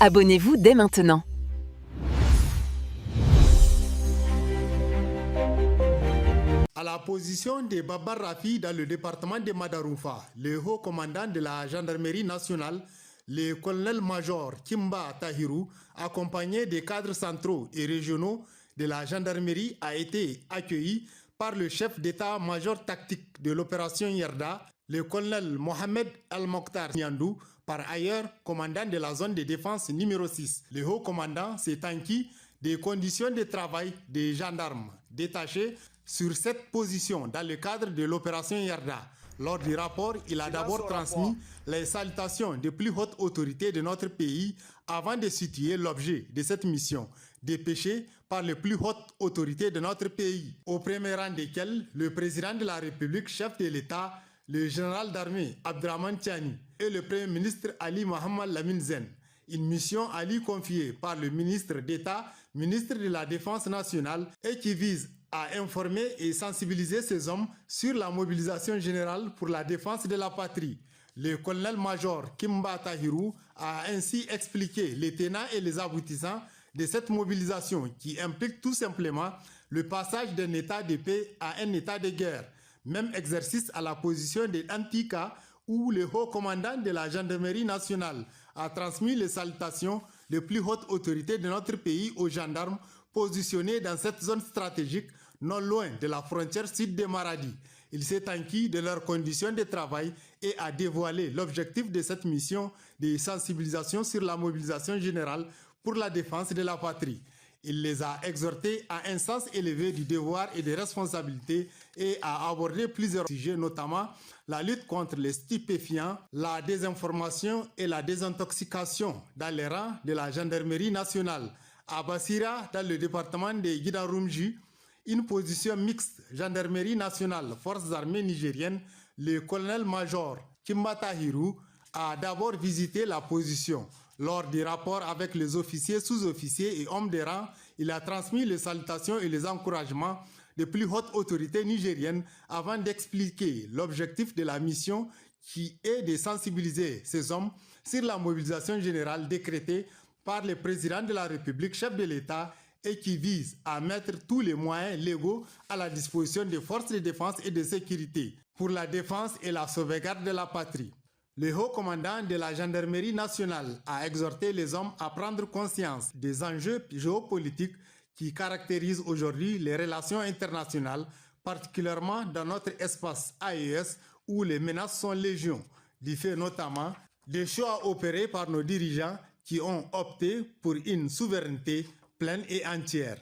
Abonnez-vous dès maintenant. À la position de Babar Rafi dans le département de Madaroufa, le haut commandant de la gendarmerie nationale, le colonel-major Kimba Tahirou, accompagné des cadres centraux et régionaux de la gendarmerie, a été accueilli par le chef d'état-major tactique de l'opération Yerda, le colonel Mohamed Al-Mokhtar Niandou, par ailleurs commandant de la zone de défense numéro 6. Le haut commandant s'est enquis des conditions de travail des gendarmes détachés sur cette position dans le cadre de l'opération Yerda. Lors du rapport, il a d'abord transmis les salutations des plus hautes autorités de notre pays avant de situer l'objet de cette mission, dépêchée par les plus hautes autorités de notre pays, au premier rang desquelles le président de la République, chef de l'État, le général d'armée Abdraman Tiani et le premier ministre Ali Mohamed Lamine Zen. Une mission à lui confiée par le ministre d'État, ministre de la Défense nationale et qui vise à informer et sensibiliser ces hommes sur la mobilisation générale pour la défense de la patrie. Le colonel-major Kimba Tahirou a ainsi expliqué les tenants et les aboutissants de cette mobilisation qui implique tout simplement le passage d'un état de paix à un état de guerre. Même exercice à la position de Antika où le haut commandant de la gendarmerie nationale a transmis les salutations des plus hautes autorités de notre pays aux gendarmes positionnés dans cette zone stratégique non loin de la frontière sud de Maradi. Il s'est enquis de leurs conditions de travail et a dévoilé l'objectif de cette mission de sensibilisation sur la mobilisation générale pour la défense de la patrie. Il les a exhortés à un sens élevé du devoir et des responsabilités et a abordé plusieurs sujets, notamment la lutte contre les stupéfiants, la désinformation et la désintoxication dans les rangs de la gendarmerie nationale. À Bassira, dans le département de Guidarumji, une position mixte gendarmerie nationale, forces armées nigériennes, le colonel-major Kimba Tahirou a d'abord visité la position. Lors du rapport avec les officiers, sous-officiers et hommes de rang, il a transmis les salutations et les encouragements des plus hautes autorités nigériennes avant d'expliquer l'objectif de la mission qui est de sensibiliser ces hommes sur la mobilisation générale décrétée par le président de la République, chef de l'État, et qui vise à mettre tous les moyens légaux à la disposition des forces de défense et de sécurité pour la défense et la sauvegarde de la patrie. Le haut commandant de la gendarmerie nationale a exhorté les hommes à prendre conscience des enjeux géopolitiques qui caractérisent aujourd'hui les relations internationales, particulièrement dans notre espace AES où les menaces sont légion, du fait notamment des choix opérés par nos dirigeants qui ont opté pour une souveraineté pleine et entière.